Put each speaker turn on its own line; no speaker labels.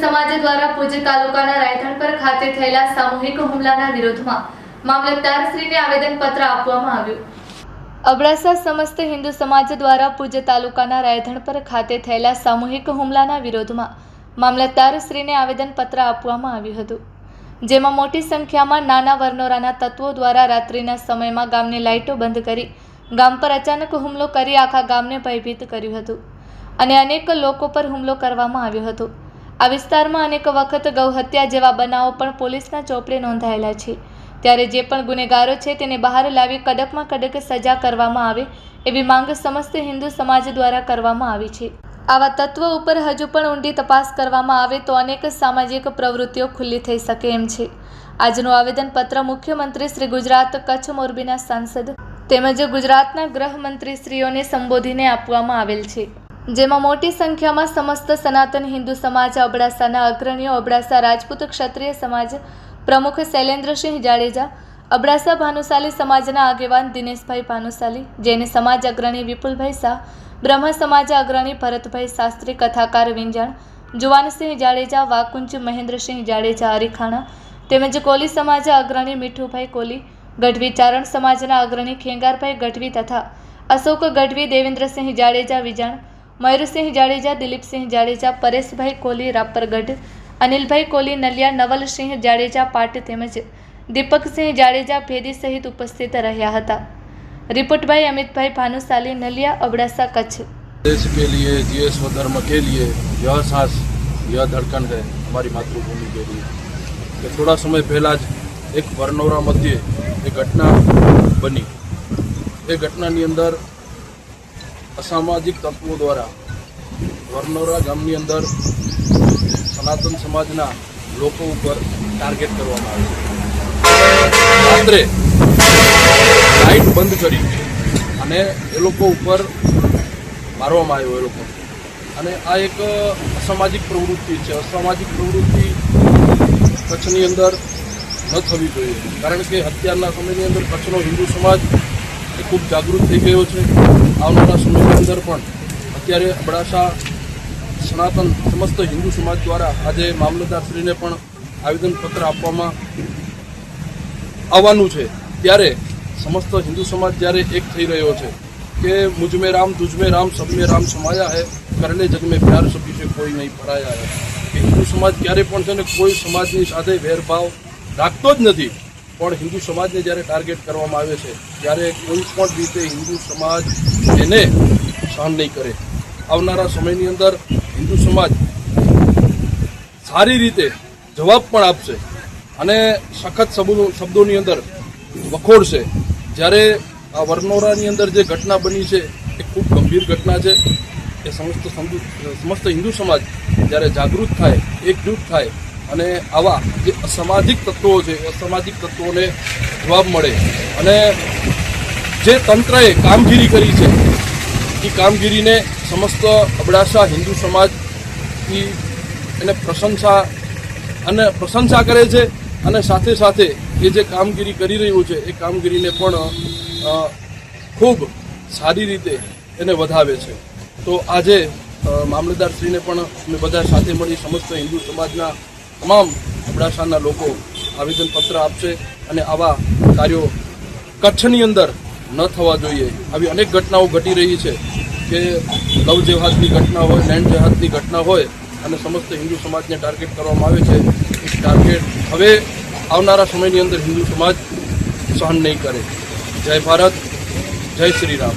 સમાજ દ્વારા ભુજ તાલુકાના રાયધણપર ખાતે થયેલા સામૂહિક હુમલાના વિરોધમાં મામલતદારશ્રીને આવેદનપત્ર આપવામાં આવ્યું। અબડાસા સમસ્ત હિન્દુ સમાજ દ્વારા ભુજ તાલુકાના રાયધણપર ખાતે થયેલા સામૂહિક હુમલાના વિરોધમાં મામલતદારશ્રીને આવેદનપત્ર આપવામાં આવ્યું હતું, જેમાં મોટી સંખ્યામાં નાના વરનોરાના તત્વો દ્વારા રાત્રિના સમયમાં ગામની લાઇટો બંધ કરી ગામ પર અચાનક હુમલો કરી આખા ગામને ભયભીત કર્યું હતું અને અનેક લોકો પર હુમલો કરવામાં આવ્યો હતો। આ વિસ્તારમાં અનેક વખત ગૌહત્યા જેવા બનાવો પણ પોલીસના ચોપડે નોંધાયેલા છે, ત્યારે જે પણ ગુનેગારો છે તેને બહાર લાવી કડકમાં કડક સજા કરવામાં આવે એવી માંગ સમસ્ત હિન્દુ સમાજ દ્વારા કરવામાં આવી છે। આવા તત્વો ઉપર હજુ પણ ઊંડી તપાસ કરવામાં આવે તો અનેક સામાજિક પ્રવૃત્તિઓ ખુલ્લી થઈ શકે એમ છે। આજનું આવેદનપત્ર મુખ્યમંત્રી શ્રી ગુજરાત કચ્છ મોરબીના સાંસદ તેમજ ગુજરાતના ગૃહમંત્રીશ્રીઓને સંબોધીને આપવામાં આવેલ છે, જેમાં મોટી સંખ્યામાં સમસ્ત સનાતન હિન્દુ સમાજ, અબડાસાના અગ્રણીઓ, અબડાસા રાજપૂત ક્ષત્રિય સમાજ પ્રમુખ શૈલેન્દ્રસિંહ જાડેજા, અબડાસા ભાનુશાલી સમાજના આગેવાન દિનેશભાઈ ભાનુશાલી, જૈન સમાજ અગ્રણી વિપુલભાઈ શાહ, બ્રહ્મ સમાજ અગ્રણી ભરતભાઈ શાસ્ત્રી, કથાકાર વિંજાણ જુવાનસિંહ જાડેજા, વાકુંજ મહેન્દ્રસિંહ જાડેજા અરીખાણા તેમજ કોલી સમાજ અગ્રણી મીઠુભાઈ કોલી, ગઢવી ચારણ સમાજના અગ્રણી ખેંગારભાઈ ગઢવી તથા અશોક ગઢવી, દેવેન્દ્રસિંહ જાડેજા વિજાણ, મયુરસિંહ જાડેજા, દિલીપસિંહ જાડેજા, પરેશભાઈ કોલી રાપરગઢ, અનિલભાઈ કોલી નલિયા, નવલસિંહ જાડેજા પાટ તેમજ દીપકસિંહ જાડેજા ભેદી સહિત ઉપસ્થિત રહ્યા હતા। रिपोर्ट भाई अमितभाई भानुशाली, नलिया, अबडासा, कच्छ।
देश के लिए, जिए स्वधर्म के लिए यह सांस, यह धड़कन है हमारी मातृभूमि के लिए। कि थोड़ा समय पहला જ એક વરનોરા મધ્યે એક ઘટના બની। એ ઘટનાની અંદર અસામાજિક તત્વો દ્વારા વરનોરા ગામની અંદર સનાતન સમાજના લોકો ઉપર ટાર્ગેટ કરવામાં આવ્યું। રાત્રે લાઇટ બંધ કરી અને એ લોકો ઉપર મારવામાં આવ્યો એ લોકો, અને આ એક અસામાજિક પ્રવૃત્તિ છે। અસામાજિક પ્રવૃત્તિ કચ્છની અંદર ન થવી જોઈએ, કારણ કે અત્યારના સમયની અંદર કચ્છનો હિન્દુ સમાજ એ ખૂબ જાગૃત થઈ ગયો છે। આવનારા સમયની અંદર પણ અત્યારે અબડાસા સનાતન સમસ્ત હિન્દુ સમાજ દ્વારા આજે મામલતદારશ્રીને પણ આવેદનપત્ર આપવામાં આવવાનું છે, ત્યારે समस्त हिंदू समाज જ્યારે એક થઈ રહ્યો છે કે मुझ में राम, तुझ में राम, सब में राम समाया है, कर ले जग में प्यार सभी से कोई नहीं पराया है। કે હિન્દુ સમાજ ક્યારે પણ છે ને કોઈ સમાજની સાથે વેરભાવ રાખતો જ નથી, પણ હિન્દુ સમાજને જ્યારે ટાર્ગેટ કરવામાં આવે છે ત્યારે કોઈ પણ રીતે હિન્દુ સમાજ એને સહન નહીં કરે। આવનારા સમયની અંદર હિન્દુ સમાજ સારી રીતે જવાબ પણ આપશે અને સખત શબ્દોની અંદર વખોડશે। જ્યારે આ વરનોરાની અંદર જે ઘટના બની છે એ ખૂબ ગંભીર ઘટના છે। એ સમસ્ત હિન્દુ સમાજ જ્યારે જાગૃત થાય, એકજૂટ થાય અને આવા જે અસામાજિક તત્વો છે, અસામાજિક તત્વોને જવાબ મળે અને જે તંત્રએ કામગીરી કરી છે એ કામગીરીને સમસ્ત અબડાસા હિન્દુ સમાજ એને પ્રશંસા કરે છે અને સાથે સાથે એ જે કામગીરી કરી રહ્યું છે એ કામગીરીને પણ ખૂબ સારી રીતે એને વધાવે છે। તો આજે મામલતદારશ્રીને પણ અમે બધા સાથે મળી સમસ્ત હિન્દુ સમાજના તમામ અબડાસાના લોકો આવેદનપત્ર આપશે અને આવા કાર્યો કચ્છની અંદર ન થવા જોઈએ। આવી અનેક ઘટનાઓ ઘટી રહી છે કે લવ જેહાદની ઘટના હોય, લેન્ડ જેહાદની ઘટના હોય અને સમસ્ત હિન્દુ સમાજને ટાર્ગેટ કરવામાં આવે છે। એ ટાર્ગેટ હવે આવનારા સમયની અંદર હિન્દુ સમાજ સહન નહીં કરે। જય ભારત, જય શ્રી રામ।